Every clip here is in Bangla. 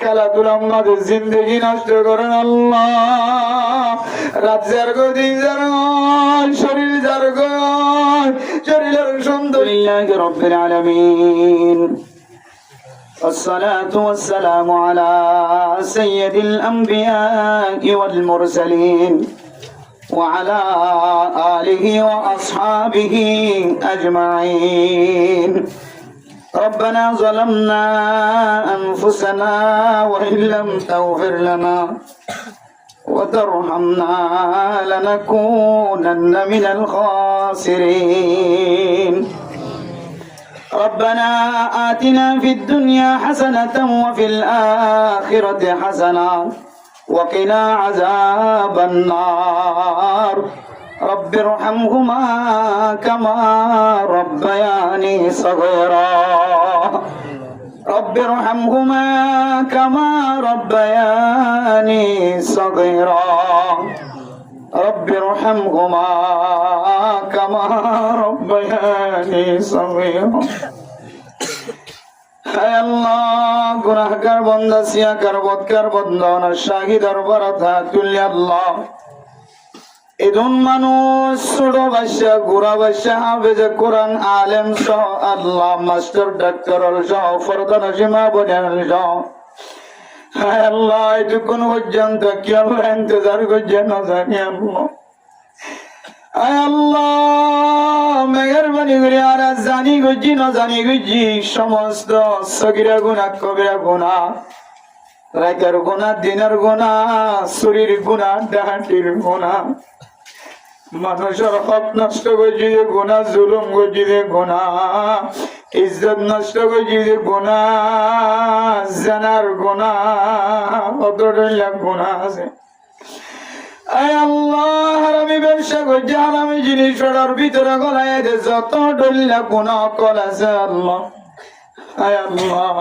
খেলাধুলা আমাদের জিন্দগি নষ্ট করেন আল্লাহ। রাত যার গো, দিন যার গো, শরীর যার গো, শরীরের সুন্দরিল্লাহি রাব্বিল আলামিন। الصلاة والسلام على سيد الأنبياء والمرسلين وعلى آله وأصحابه أجمعين. ربنا ظلمنا أنفسنا وإن لم تغفر لنا وترحمنا لنكونن من الخاسرين. ربنا آتنا في الدنيا حسنة وفي الآخرة حسنة وقنا عذاب النار. رب ارحمهما كما ربياني صغيرا. رب ارحمهما كما ربياني صغيرا. رب ارحمهما كما ربياني صغيرا. হায় আল্লাহ, গুনাহগার বান্দা সিয়াকার বদকার বান্দা শাহিদ দরবারত হাত তুলি আল্লাহ। এজন মানুষ ছোট বাচ্চা, গোড়া বাচ্চা, হাফেজে কোরআন, আলেম সহ আল্লাহ, মাস্টার ডাক্তার সহ, ফরদা নসিমা বোনের সহ, হায় আল্লাহ এটুকুন পর্যন্ত কি আল্লাহ ইন্তজার করছে না জানি আল্লাহ। হায় আল্লাহ মেহেরবানি করে আর জানি গজি না জানি গজি সমস্ত সগীরা গুনাহ কবিরা গুনাহ, রাতের গুনাহ, দিনের গুনাহ, শরীর গুনাহ, ডাহাটির গুনাহ, মানুষের হক নষ্ট করছি যে গুনাহ, জুলুম করছি যে গুনাহ, ইজ্জত নষ্ট করছি যে গুনাহ, জানার গুনাহ, অতটা গুনাহ আছে। আয় আল্লাহ হারামি ব্যবসা করছে, হারামি জিনিস ওটার ভিতরে গলায় যত ডল্লা গুনাহ কল আছে আল্লাহ। আয় আল্লাহ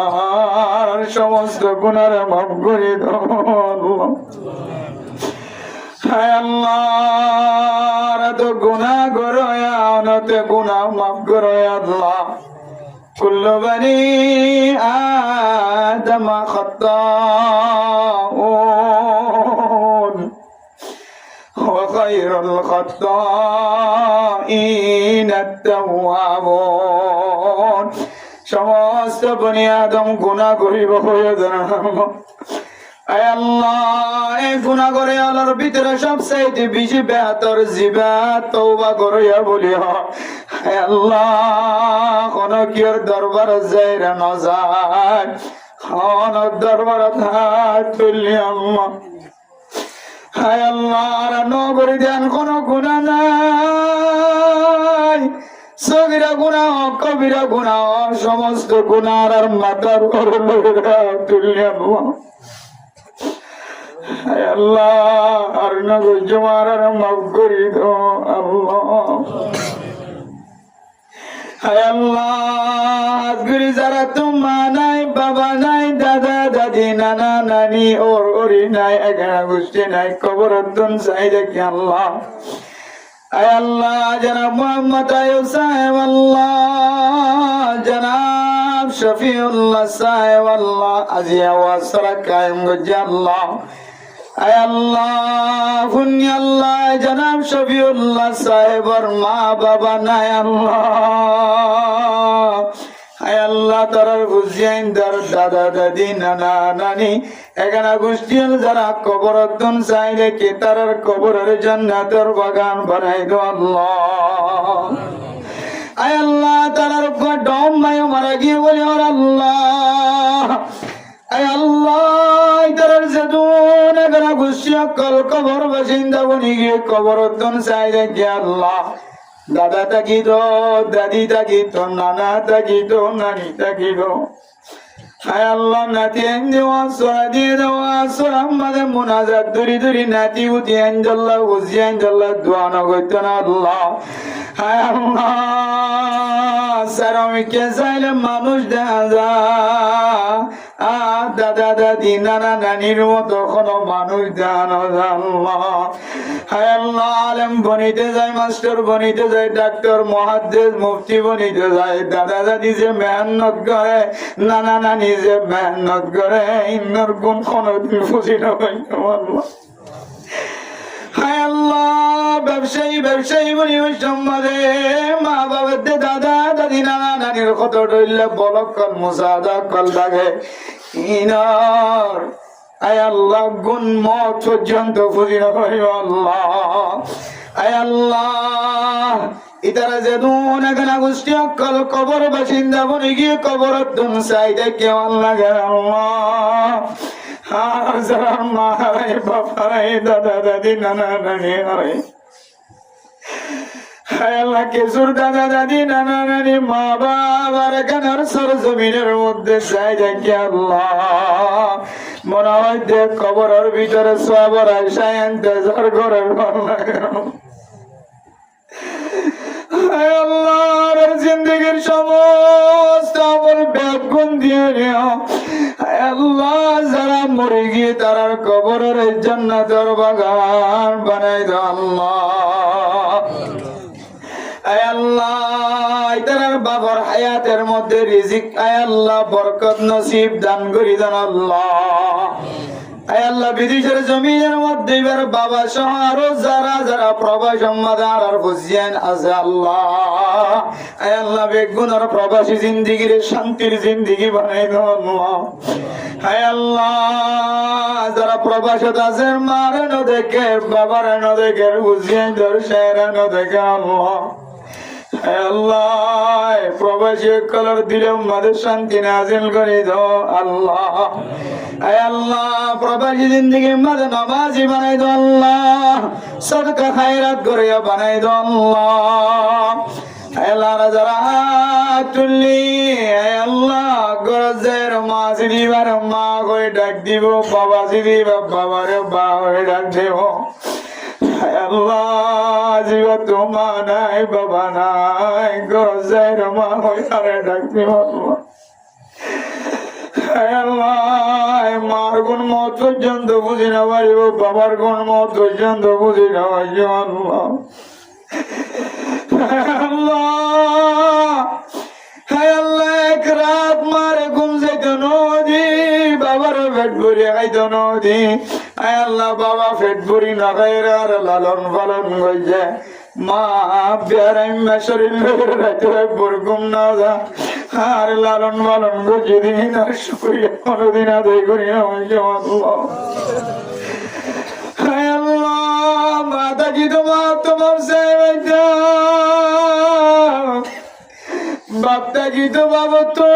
সমস্ত গুনার মাফ করে দাও আল্লাহ। হায় আল্লাহ তো গুনাহ করো, অনতে গুনাহ মাফ করো আল্লাহ। কুল্লু বানি আদম খাত্তাউন ওয়া খায়রুল খাত্তাইন আত-তাওয়াবুন। সমস্ত বনি আদম গুনাহ করিব হয়ে জানাম। আয় আল্লাহ এই গুনাহ করে আল্লাহর ভিতরে সবচাইতে বেশি বেহতর জিবা তওবা করিয়া বলি হয়। আয় আল্লাহ কোন কির দরবার যায় না যায়, কোন দরবার হাত তুলি আল্লাহ। আয় আল্লাহ নগরী দেন কোন গুনাহ নাই, সগীরা গুনাহ কবিরা গুনাহ সমস্ত গুনাহ আর মাথার উপর তুলি আল্লাহ। হায় আল্লাহ আর নগর জমার আর মাফ করি দাও আল্লাহ। হায় আল্লাহ আজগুরি যারা তোমা নাই, বাবা নাই, দাদা দাদি, নানা নানি, ওর ওরি নাই, এখানে গোষ্ঠী নাই, কবরদ্দন চাই দেখি আল্লাহ। আয় আল্লাহ জনাব মোহাম্মদ আয়ুব সাহেব আল্লাহ, জনাব শফিউল্লাহ সাহেব আল্লাহ, আজিয়া ওয়াসরা কায়েম গজ্জা আল্লাহ। আয় আল্লাহ ফুনি আল্লাহ জনাব শফিউল্লাহ সাহেবর মা বাবা নাই আল্লাহ। আয় আল্লাহ তারার বুঝিয়াইন তার দাদা দাদি, নানা নানি, এখানে গোষ্ঠী যারা কবরদ্দন চাই রেখে তারার কবরের জান্নাতের বাগান বানাই দো আল্লাহ। আয় আল্লাহ তারার উপর ডম মায় মারা গিয়ে বলে ওর আল্লাহ। আয় আল্লাহ তারার যেদুন এখানে গোষ্ঠী কল কবর বাসিন্দা বনি গিয়ে কবরদ্দন চাই রেখে আল্লাহ। দাদা থাকিত, দাদি থাকিত, নানা থাকিত, নানি থাকিত। হায় আল্লাহ নাতি দেওয়া সোনা দিয়ে দেওয়া সোনা আমাদের মোনাজাত ধরি ধরি নাতি উঠি আঞ্জল্লাহ বুঝি আঞ্জল্লাহ দোয়া নগত না আল্লাহ। হায় আল্লাহ শ্রমিককে চাইলে মানুষ দেখা যায় দাদা দাদি নানা নানির মতো কোনো মানুষ দেখানো আল্লাহ হায় আল্লাহ আলেম বনিতে যায় মাস্টার বনিতে যায় ডাক্তার মুহাদ্দিস মুফতি বনিতে যায় দাদা দাদি যে মেহনত করে নানা নানি যে মেহনত করে ইন্নর গুণ কোনদিন বুঝি না আল্লাহ হায় আল্লাহ ব্যবসায়ী বনি সম্মাদে মা বাবার দাদা দাদি নানা নানির কত ডইলে বলক কল মুসাদা কল লাগে ইনার আয় আল্লাহ গুণ মত পর্যন্ত বুঝি না আল্লাহ আয় আল্লাহ ইতারা যে দুন এখানে গোষ্ঠী অকল কবর বাসিন্দা বনে গিয়ে কবর দুন চাইদে কেমন লাগে আল্লাহ যারা মা হারাই বাপ হারাই দাদা দাদি নানা নানি হারাই আল্লাহ কেশুর দাদা দাদি নানা নানি মা বাবার এখানের সরজমিনের মধ্যে চাই দেখি আল্লাহ মনে হয় দেখ কবরের ভিতরে সবর আশায় ইন্তজার করে ভালো লাগে আল্লাহর জিন্দগির সমস্ত আমল ব্যাগুন দিয়ে নিও আল্লাহ যারা মরে গিয়ে তারার কবরের জান্নাতের বাগান বানাই দাও আল্লাহ আয় আল্লাহ তারার বাবার হায়াতের মধ্যে রিজিক আয় আল্লাহ বরকত নসিব দান করি দেন আল্লাহ আয় আল্লাহ বিদেশের জমিনের মধ্যে এবার বাবা সহ আরো যারা যারা প্রবাস আর বুঝিয়েন আছে আল্লাহ আয় আল্লাহ বেগুনের প্রবাসী জিন্দিগির শান্তির জিন্দিগি বানাই দাও আয় আল্লাহ যারা প্রবাসত আছে মার ন দেখে বাবার ন দেখে বুঝিয়েন দর্শের ন দেখে আল্লাহ আল্লাহ প্রবাসী কলর দিলে মাদের শান্তি নাজিল করে দাও আল্লাহ আয় আল্লাহ প্রবাসী জিন্দিগি মাঝে নামাজি বানাই দাও আল্লাহ সদকা খায়রাত করে বানাই দাও আল্লাহ আল্লাহ যারা তুললি আল্লাহ গরজের মাঝি দিবার মা করে ডাক দিব বাবা দিদি বাবারে বা হয়ে ডাক দেব আল্লাহ জীবা তোমা নাই বাবা নাই গরজের মা হয়ে আরে ডাক দিব আল্লাহ মার গুণ মত পর্যন্ত বুঝি না পারিব বাবার গুণ মত পর্যন্ত বুঝি না পারিব আল্লাহ আল্লাহ এক রাত মারে ঘুম যাইত নদী বাবার পেট ভরি খাইত নদী আয় আল্লাহ বাবা পেট ভরি না খাইর আর লালন পালন করছে মা বেড়াইমা শরীর ঘুম না যা আর লালন পালন করছে দিন আর শুক্রিয়া কোনদিন আদায় করি আল্লাহ মাতা কি তোমার তোমার বাপটা কি তো বাবা তো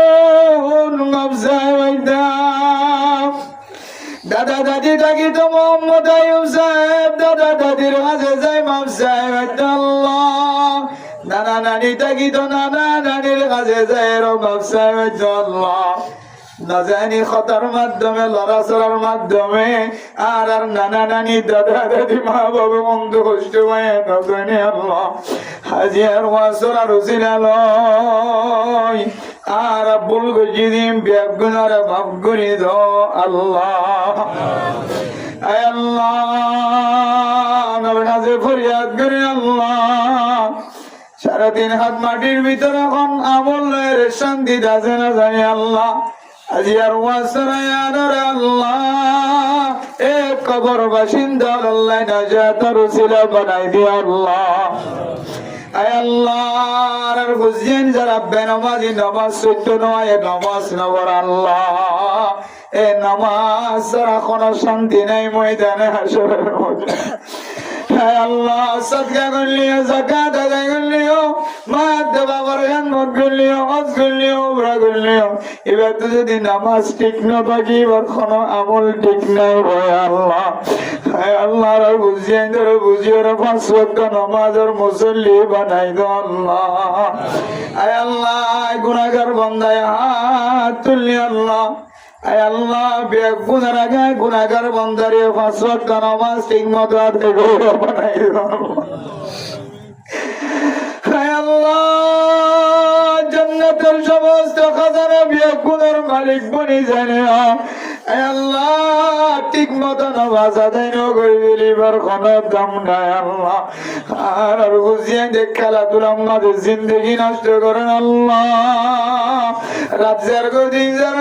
দাদা দাদি থাকি তো মোহাম্মদ আইয়ুব সাহেব দাদা দাদির মাঝে যাই মাপ সাহেব আল্লাহ নানা নানি থাকি তো নানা নানির কাছে যায় বাপ সাহেব আল্লাহ না জানি খতার মাধ্যমে লড়াচড়ার মাধ্যমে আর আর নানা নানি দাদা দাদি মা বাবা বন্ধু কষ্ট পায় আল্লাহ হাজিয়ার ওয়াসরার উসিলালয় আর আব্বুল গজিদিন ব্যাগুনার মাফ করে দাও আল্লাহ আয় আল্লাহ আমার কাছে ফরিয়াদ করে আল্লাহ সারাদিন হাত মাটির ভিতরে এখন আমলের শান্তি আছে না জানি আল্লাহ আজিয়ার ওয়াসরায়ার আল্লাহ এ কবর বাসিন্দা আল্লাহ নাজাতের উসিলা বানাই দিও আল্লাহ আয় আল্লাহ আর বুঝেন যারা বেনামাজি নামাজ সত্য নয় নামাজ নবর আল্লাহ এ নামাজ যারা কোনো শান্তি নাই ময়দানে হাসরের মধ্যে আল্লাহ সদকা করলিও যাকাত আদায় করলিও মা বাবার খেদমত করলিও হজ করলিও উমরা করলিও এবার তো যদি নামাজ ঠিক না থাকি এবার কোনো আমল ঠিক নাই ভাই আল্লাহ আল্লাহ আর বুঝিয়ে ধরো বুঝিয়ে পাঁচ ওয়াক্ত নামাজের মুসল্লি বানাই দো আল্লাহ আয় আল্লাহ গুনাহগার বান্দায় হাত তুললি আল্লাহ আয় আল্লাহ বেগুনার আগে গুনাহগার বান্দারে পাঁচ ওয়াক্ত নামাজ ঠিক মতো আদায় করে বানাই দো মালিক বনি জানে আল্লাহ ঠিক মতো নামাজ আদায় নগরিবার কোন দাম নাই আল্লাহ আর বুঝিয়ে দেখ খেলাধুলা আমাদের জিন্দগি নষ্ট করেন আল্লাহ রাত যার দিন যার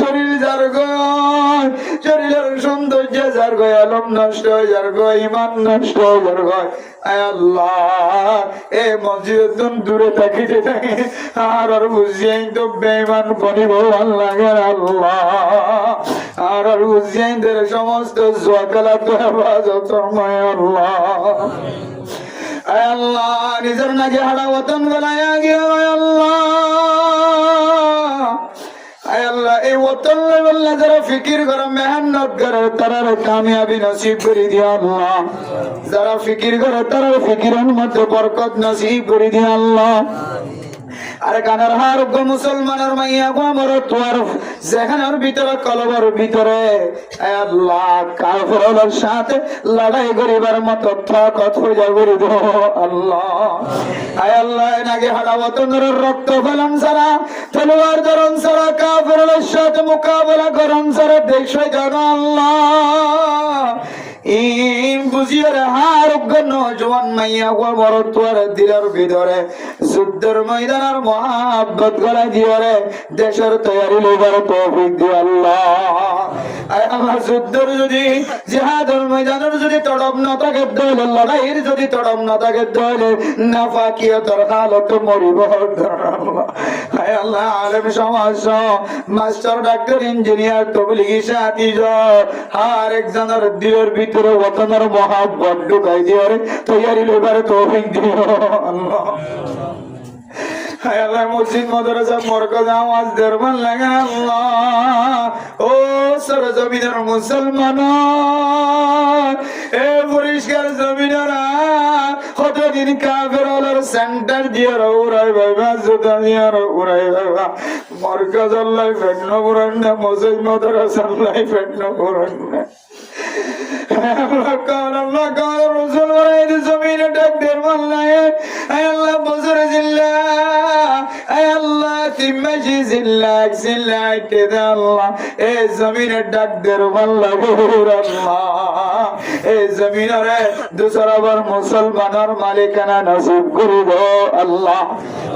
শরীর যার শরীরের সৌন্দর্য যার গয় আলম নষ্ট হয়ে যার গয় ইমান নষ্ট হয়ে যার গয় আল্লাহ এ মসজিদ দূরে থাকিতে থাকে আর বুঝিয়ে তো বেঈমান বনিব আল্লাহ আল্লাহ আর বুঝিয়ে সমস্ত জুয়া খেলাধুলা হেফাজত আল্লাহ আল্লাহ নিজের নাকি হাড়া ওতন বেলায় গিয়ে আল্লাহ আল্লাহ এই ওতন বললা যারা ফিকির করে মেহনত করে তারা কামিয়াবি নসিব করে দিয়া আল্লাহ যারা ফিকির করে তারা ফিকিরের মধ্যে বরকত নসিব করে দিয়া আল্লাহ আরে কানার হারোগ্য মুসলমানের মাইয়া আমার তোর যেখানের ভিতরে কলবের ভিতরে আল্লাহ কাফেরের সাথে লড়াই করিবার মতো তাকত হয়ে করে দো আল্লাহ আল্লাহ নাকি হাড়াওয়াতনের রক্ত ফেলান ছাড়া তলোয়ার ধরন ছাড়া কাফেরের সাথে মোকাবেলা করেন ছাড়া দেখে যান আল্লাহ বুঝিয়ে হারোগ্য নজওয়ান মাইয়া বড় তোর দিলের ভিতরে যুদ্ধের ময়দানের মহাব্বত গলা দিয়ে দেশের তৈরি লোবার তৌফিক দিয়ে আল্লাহ আল্লাহ যুদ্ধের যদি জিহাদের ময়দানের যদি তড়প না থাকে দলে লড়াইয়ের যদি তড়প না থাকে দলে নাফাকিয়তের হালত মরিব আল্লাহ আলেম সমাজ মাস্টার ডাক্তার ইঞ্জিনিয়ার তবলিগি সাথী আর একজনের দিলের ভিতরে ওতনের মহাব্বত ঢুকাই দিয়ে তৈরি লোবার তৌফিক দিও আল্লাহ আল্লাহ মসজিদ মাদ্রাসা মরকজ আওয়াজ দেরমান লাগে আল্লাহ ও সরজমিনের মুসলমান এ পরিষ্কার জমিনেরা কতদিন কাফেরদের সেন্টার দিয়ে উড়াই ভাইবা জুতা দিয়ে উড়াই ভাইবা মরকজ আল্লাহ ফেটনো পুরান না মসজিদ মাদ্রাসা আল্লাহ ফেটনো পুরান না আল্লাহ কাল রসুল বলাই জমিনে ডাক দেরমান লাগে আল্লাহ বছরে জিল্লা আল্লাহ তিমাজি জিল্লা জিল্লা কেদা আল্লাহ এ জমিনে ডাক দেরমান লাগে আল্লাহ এ জমিনে দুসরাবার মুসলমানের মালিকানা নসিব করে দো আল্লাহ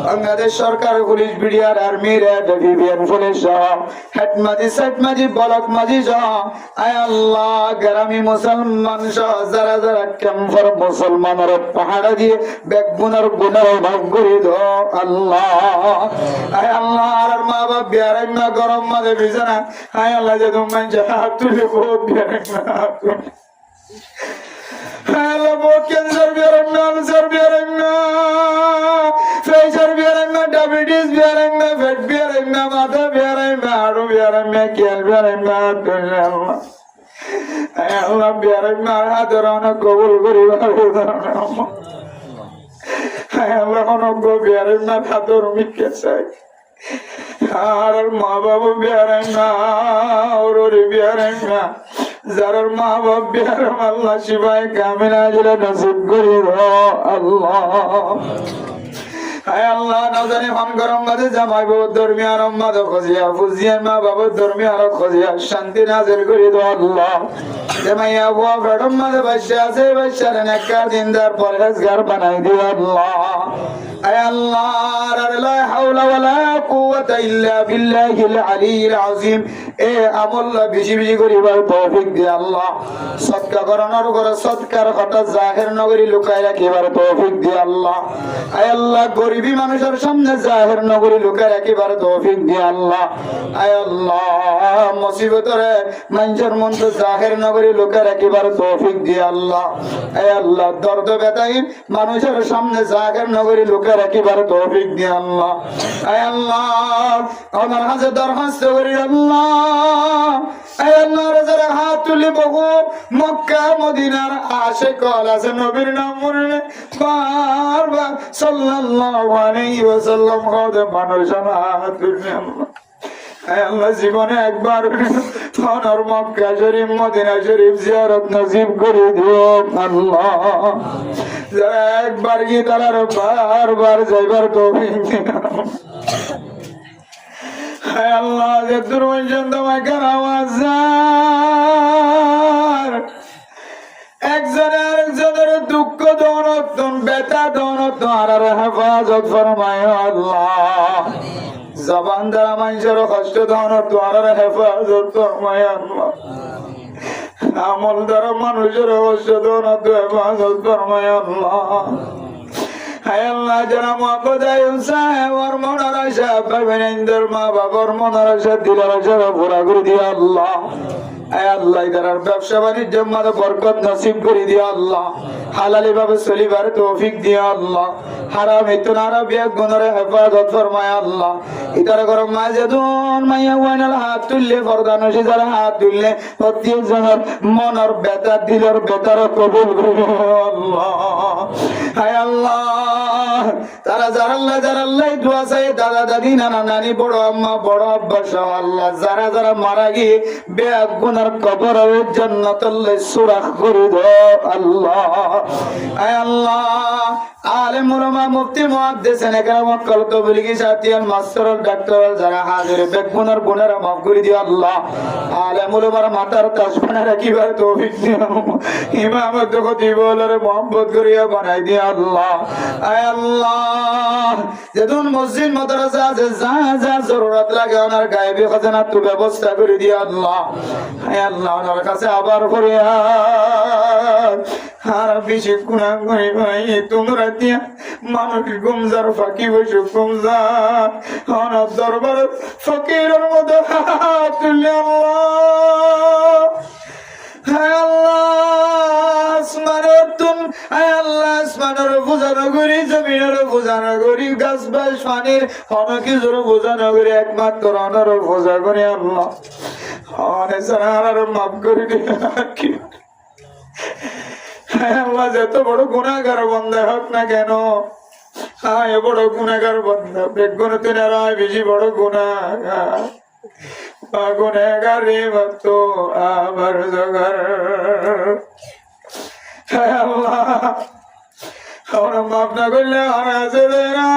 বাংলাদেশ সরকার পুলিশ বিডিআর আর্মি র্যাব ভিভিএন পুলিশ হেডমাজি সেটমাজি বলক মাজি আয় আল্লাহ গ্রামী মুসলমান সহ যারা যারা ক্যাম্পার মুসলমানের পাহাড় দিয়ে বেগুনের গুণার ভাগ করে দো আল্লাহ আয় আল্লাহ আর মা বাপ বিয়ারাই না গরম মাঝে বিছানা আয় আল্লাহ যে তুমি হাত তুলে বহুত বিয়ারাই না আল্লাহ বহুত ক্যান্সার বিয়ারাই না আলসার বিয়ারাই না প্রেসার বিয়ারাই না ডায়াবেটিস বিয়ারাই না ফ্যাট বিয়ারাই না মাথা বিয়ারাই না হাড়ু বিয়ারাই না খেয়াল বিয়ারাই না আল্লাহ আল্লাহ বিয়ারাই না হাতের অনেক কবুল করি আল্লাহ অনেক বিয়ারাই না হাতের মিটকে চাই আর মা বাবু বিয়ারাই না ওর বিয়ারাই না যার মা বাপ বিয়ারাম আল্লাহ শিবায় কামিনা জিলা নসিব করি আল্লাহ আল্লাহ নাজানি ফান গরম মাঝে জামাই বাবুর দরমিয়ান আম্মাদ খোঁজিয়া ফুজিয়া মা বাবুর দরমিয়ান খোঁজিয়া শান্তি নাজিল করে দো আল্লাহ জামাইয়া বুয়া ফেডম মাঝে বাচ্চা আছে বাচ্চার নেককার দিনদার পরহেজগার বানাই দিও আল্লাহ আয় আল্লাহ লা হাওলা ওয়ালা কুওয়াতা ইল্লা বিল্লাহিল আলিয়্যিল আযীম এ আমল বেশি বেশি করিবার তৌফিক দে আল্লাহ সদকা করানোর করে সদকার কথা জাহির নগরী লুকায় রাখিবার তৌফিক দে আল্লাহ আয় আল্লাহ গরিবী মানুষের সামনে জাহির নগরী লুকায় রাখিবার তৌফিক দে আল্লাহ আয় আল্লাহ মুসিবতের মানুষের মধ্যে জাহির নগরী লুকায় রাখিবার তৌফিক দে আল্লাহ আয় আল্লাহ দর্দ ব্যথাহীন মানুষের সামনে জাহির নগরী লুকায় রাখিবার তৌফিক দে আল্লাহ আয় আল্লাহ আমার হাতে দরখাস্ত করি আল্লাহ আয় আল্লাহ যারা হাত তুলি বহু মক্কা মদিনার আশিক আছে নবীর নাম মনে বারবার সাল্লাল্লাহু আলাইহি ওয়াসাল্লাম কওদে মানুষ হাত তুলি আল্লাহ জীবনে একবার ওনার মক্কা শরীফ মদিনা শরীফ জিয়ারত নসিব করে দিও আল্লাহ যারা একবার কি তারা বারবার যাইবার তৌফিক দিও হায় আল্লাহ যে দুর্বল তোমাকে আওয়াজ একজনে আরেকজনের দুঃখ দৌনতন ব্যথা দৌনতন আর হেফাজত ফরমায় আল্লাহ জবান দ্বারা মানুষের কষ্ট দৌনত আর হেফাজত ফরমায় আল্লাহ আমল দ্বারা মানুষের কষ্ট দৌনত হেফাজত ফরমায় আল্লাহ হায় আল্লাহ যারা মহাপদায় ওর মনের আশা পাবেন মা বাবার মনের আশা দিলের আশা পুরা করে দিয়ে আল্লাহ আল্লাহ তার ব্যবসা বাণিজ্য মাঝে বরকত নসিব করে দিয়া আল্লাহ হালালি ভাবে চলিবার তৌফিক দিয়া আল্লাহ হারাম ইতুন আরবিয়া গুণরে হেফাজত ফরমায় আল্লাহ ইতার গরম মাঝেদুন মাইয়া ওয়াইনাল হাত তুললে ফরদান হসে যারা হাত তুললে প্রত্যেকজনের মনের বেতার দিলের বেতার কবুল করবে আল্লাহ হায় আল্লাহ তারা যারা দোয়া চাই দাদা দাদি নানা নানি বড় আম্মা বড় আব্বা সহ আল্লাহ যারা মারা গিয়ে বেআব গুনার কবর জান্নাতুল্লাহ সুরাখ করে দাও আল্লাহ আয় আল্লাহ আলেম উলামা মুফতি মুহাদ্দিসিন একরাম ওয়াক্কাল তবলিগি সাথিয়াল মাস্টার ডাক্তার যারা হাজির বেগুনার গুনার মাফ করে দিও আল্লাহ আলেম উলামার মাথার তাসবানা রাখিবার তৌফিক দিও ইমামত খতিবুলরে মোহাম্মত করিয়া বানাই দিও আল্লাহ আয় আল্লাহ যেদিন মসজিদ মাদ্রাসা আছে যা জরুরত লাগে ওনার গায়েবী খাজানা তো ব্যবস্থা করে দিও আল্লাহ আয় আল্লাহ ওনার কাছে আবার ফরিয়াদ আর বেশি গুনাহ করি ভাই তোমরা দিয়া মানুষ গুমজার ফাঁকি বসে গুমজা ওনার দরবার ফকিরের মতো হাত তুলে আল্লাহ হায় আল্লাহ আসমানের বোঝানো করি জমিনের বোঝানো করি গাছ বাস পানির অনেক জোর বোঝানো করি একমাত্র অনার বোঝা করি আল্লাহ অনেক আর মাফ করে কি আল্লাহ যত বড় গুনাহগার বান্দা হোক না কেন এ বড় গুনাহগার বান্দা বেগুন তিনারা বেশি বড় গুনাহগার গুনাহগার মত আমার জগর আল্লাহ আমরা মাফ না করলে আর আছে না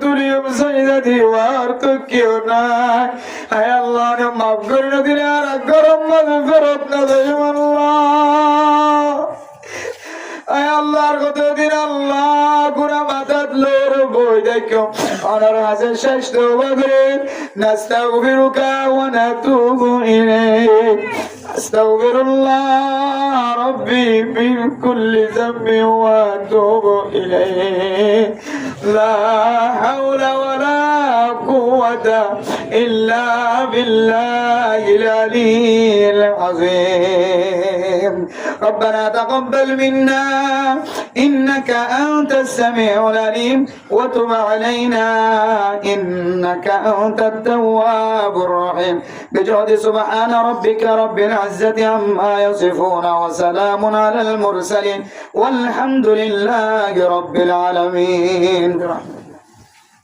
তুলিও সাইদা দিওয়ার তো কেউ নাই হায় আল্লাহ মাফ করে না দিলে আর গরম মাঝে ফেরত না দেয় আল্লাহ আয় আল্লাহর কত দিন আল্লাহ গুনাহ মাথাত লোর বই দেখো অনার হাসে শেষ তওবা করে নাস্তাগফিরুকা ওয়া নাতুবু ইলাইক আস্তাগফিরুল্লাহ রাব্বি মিন কুল্লি যামবি ওয়া আতুবু ইলাইহি লা হাওলা ওয়ালা কুওয়াতা ইল্লা বিল্লাহিল আলিয়্যিল আযীম ربنا تقبل منا إنك أنت السميع العليم وتب علينا إنك أنت التواب الرحيم بجهد سبحان ربك رب العزة عما يصفون وسلام على المرسلين والحمد لله رب العالمين